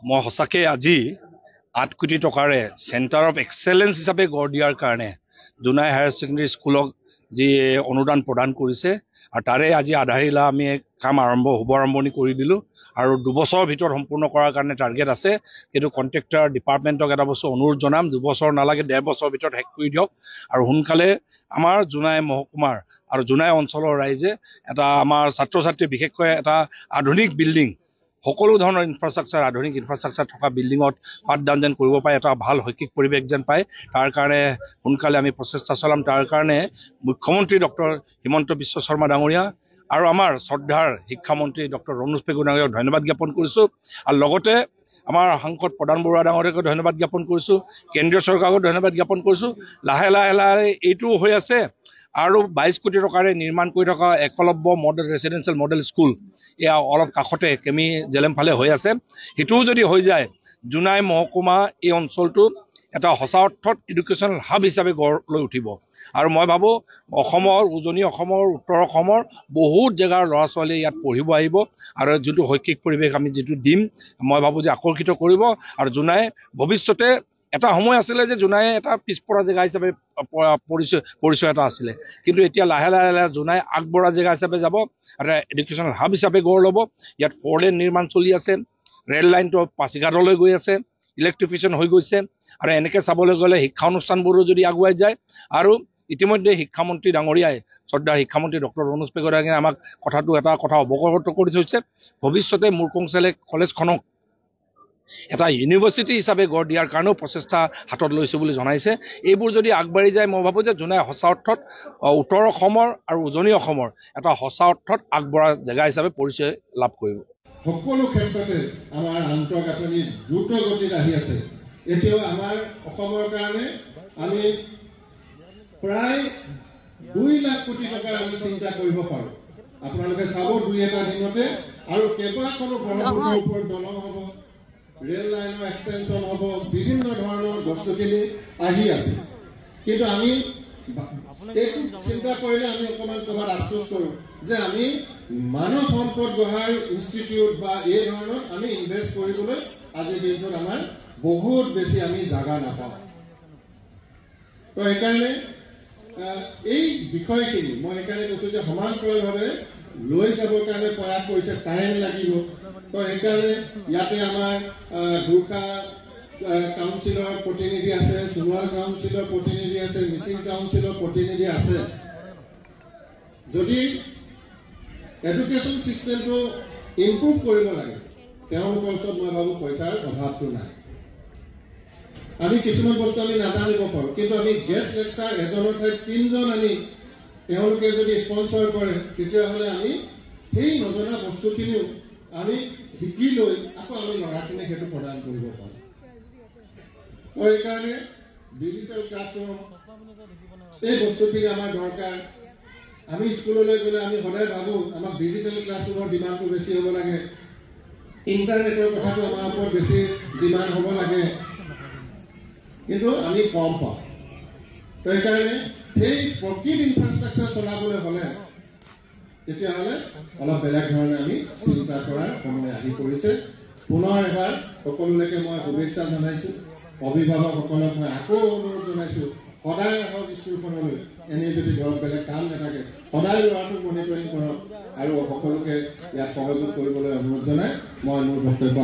মই সঁচাকৈ আজি 8 কোটি টকাৰে চেণ্টাৰ অফ এক্সেলেঞ্চ হিচাপে গঢ় দিয়াৰ কাৰণে দুনাই হায়াৰ ছেকেণ্ডেৰী স্কুলক যি অনুদান প্ৰদান কৰিছে আৰু তাৰে আজি আধাৰিলা আমি কাম শুভাৰম্ভণি কৰি দিলোঁ আৰু 2 বছৰৰ ভিতৰত সম্পূৰ্ণ কৰাৰ কাৰণে টাৰ্গেট আছে। কিন্তু কণ্ট্ৰেক্টৰ ডিপাৰ্টমেণ্টক এটা বস্তু অনুৰোধ জনাম, 2 বছৰ নালাগে, 1.5 বছৰৰ ভিতৰত শেষ কৰি দিয়ক আৰু সোনকালে আমাৰ জোনাই মহকুমাৰ আৰু জোনাই অঞ্চলৰ ৰাইজে এটা আমাৰ ছাত্ৰ ছাত্ৰী বিশেষকৈ এটা আধুনিক বিল্ডিং, সকলো ধৰণৰ ইনফ্ৰাষ্ট্ৰাকচাৰ, আধুনিক ইনফ্ৰাষ্ট্ৰাকচাৰ থকা বিল্ডিঙত পাঠদান যেন কৰিব পাৰে, এটা ভাল শৈক্ষিক পৰিৱেশ যেন পায়, তাৰ কাৰণে সোনকালে আমি প্ৰচেষ্টা চলাম। তাৰ কাৰণে মুখ্যমন্ত্ৰী ডক্টৰ হিমন্ত বিশ্ব শৰ্মা ডাঙৰীয়া আৰু আমাৰ শ্ৰদ্ধাৰ শিক্ষামন্ত্ৰী ডক্টৰ ৰণোজ পেগু ডাঙৰীয়াক ধন্যবাদ জ্ঞাপন কৰিছোঁ আৰু লগতে আমাৰ সাংসদ প্ৰধান বৰুৱা ডাঙৰীয়াকো ধন্যবাদ জ্ঞাপন কৰিছোঁ, কেন্দ্ৰীয় চৰকাৰকো ধন্যবাদ জ্ঞাপন কৰিছোঁ। লাহে লাহে লাহে এইটোও হৈ আছে আৰু 22 কোটি টকাৰে নিৰ্মাণ কৰি থকা Eklavya model residential model school এয়া অলপ কাষতে কেমি জেলেম ফালে হৈ আছে। সেইটোও যদি হৈ যায়, জোনাই মহকুমা এই অঞ্চলটো এটা সঁচা অৰ্থত এডুকেশ্যনেল হাব হিচাপে গঢ় লৈ উঠিব আৰু মই ভাবোঁ অসমৰ উজনি অসমৰ উত্তৰ অসমৰ বহুত জেগাৰ ল'ৰা ছোৱালীয়ে ইয়াত পঢ়িব আহিব আৰু যোনটো শৈক্ষিক পৰিৱেশ আমি যিটো দিম, মই ভাবোঁ যে আকৰ্ষিত কৰিব আৰু জোনাই ভৱিষ্যতে এটা সময় আছিলে যে জোনাই এটা পিছপৰা জেগা হিচাপে পৰিচয় এটা আছিলে, কিন্তু এতিয়া লাহে লাহে লাহে জোনাই আগবঢ়া জেগা হিচাপে যাব, এটা এডুকেশ্যনেল হাব হিচাপে গঢ় ল'ব। ইয়াত 4 লেন নিৰ্মাণ চলি আছে, ৰেল লাইনটো পাছিঘাটলৈ গৈ আছে, ইলেক্ট্ৰিফিকেশ্যন হৈ গৈছে আৰু এনেকৈ চাবলৈ গ'লে শিক্ষা অনুষ্ঠানবোৰো যদি আগুৱাই যায় আৰু ইতিমধ্যে শিক্ষামন্ত্ৰী ডাঙৰীয়াই শ্ৰদ্ধাৰ শিক্ষামন্ত্ৰী ডক্টৰ ৰণোজ পেগু ডাঙৰীয়াই আমাক এটা কথা অৱগত কৰি থৈছে, ভৱিষ্যতে মুৰকংচেলেক কলেজখনক এটা ইউনিভাৰ্চিটি হিচাপে গঢ় দিয়াৰ কাৰণেও প্ৰচেষ্টা হাতত লৈছে বুলি জনাইছে। এইবোৰ যদি আগবাঢ়ি যায়, মই ভাবোঁ যে জোনাই সঁচা অৰ্থত উত্তৰ অসমৰ আৰু উজনি অসমৰ এটা সঁচা অৰ্থত আগবঢ়া জেগা হিচাপে পৰিচয় লাভ কৰিব। সকলো ক্ষেত্ৰতে আমাৰ আন্তঃগাঁথনি দ্ৰুত গতিত আহি আছে। এতিয়াও আমাৰ অসমৰ কাৰণে আমি প্ৰায় 2 লাখ কোটি টকা আমি চিন্তা কৰিব পাৰোঁ। আপোনালোকে চাব 2-এটা দিনতে আৰু কেইবাখনো ব্ৰহ্মপুত্ৰৰ ওপৰত দলং হ'ব, ৰেল লাইনৰ এক্সটেনশ্যন হ'ব, বিভিন্ন ধৰণৰ বস্তুখিনি আহি আছে। কিন্তু আমি এইটো চিন্তা কৰিলে আমি অকণমান ক'ৰবাত আফচোচ কৰোঁ যে আমি মানৱ সম্পদ গঢ়াৰ ইনষ্টিটিউট বা এই ধৰণত আমি ইনভেষ্ট কৰিবলৈ আজিৰ দিনটোত আমাৰ বহুত বেছি আমি জাগা নাপাওঁ। তো সেইকাৰণে এই বিষয়খিনি মই সেইকাৰণে কৈছোঁ যে সমান্তৰালভাৱে লৈ যাবৰ কাৰণে প্ৰয়াস কৰিছে, টাইম লাগিব। তো সেইকাৰণে ইয়াতে আমাৰ গোৰ্খা কাউন্সিলৰ প্ৰতিনিধি আছে, সোণোৱাল কাউন্সিলৰ প্ৰতিনিধি আছে, মিচিং কাউন্সিলৰ প্ৰতিনিধি আছে। যদি এডুকেশ্যন চিষ্টেমটো ইম্প্ৰুভ কৰিব লাগে, তেওঁলোকৰ ওচৰত মই ভাবোঁ পইচাৰ অভাৱটো নাই। আমি কিছুমান বস্তু আমি নাজানিব পাৰোঁ, কিন্তু আমি গেষ্ট লেকচাৰ এজনৰ ঠাইত 3জন আনি তেওঁলোকে যদি স্পনচৰ কৰে, তেতিয়াহ'লে আমি সেই নজনা বস্তুখিনিও আমি শিকি লৈ আকৌ আমি ল'ৰাখিনিক সেইটো প্ৰদান কৰিব পাৰোঁ। তো সেইকাৰণে ডিজিটেল ক্লাছৰুম এই বস্তুখিনি আমাৰ দৰকাৰ। আমি স্কুললৈ গ'লে আমি সদায় ভাবোঁ আমাক ডিজিটেল ক্লাছৰুমৰ ডিমাণ্ডটো বেছি হ'ব লাগে, ইণ্টাৰনেটৰ কথাটো আমাৰ ওপৰত বেছি ডিমাণ্ড হ'ব লাগে, কিন্তু আমি কম পাওঁ। তো সেইকাৰণে সেই প্ৰকৃত ইনফ্ৰাষ্ট্ৰাকচাৰ চলাবলৈ হ'লে তেতিয়াহ'লে অলপ বেলেগ ধৰণে আমি চিন্তা কৰাৰ সময় আহি পৰিছে। পুনৰ এবাৰ সকলোলৈকে মই শুভেচ্ছা জনাইছোঁ। অভিভাৱকসকলক মই আকৌ অনুৰোধ জনাইছোঁ, সদায় আহক স্কুলখনলৈ, এনেই যদি ঘৰত বেলেগ কাম নাথাকে সদায় ল'ৰাটোক মনিটৰিং কৰক আৰু সকলোকে ইয়াত সহযোগ কৰিবলৈ অনুৰোধ জনাই মই মোৰ বক্তব্য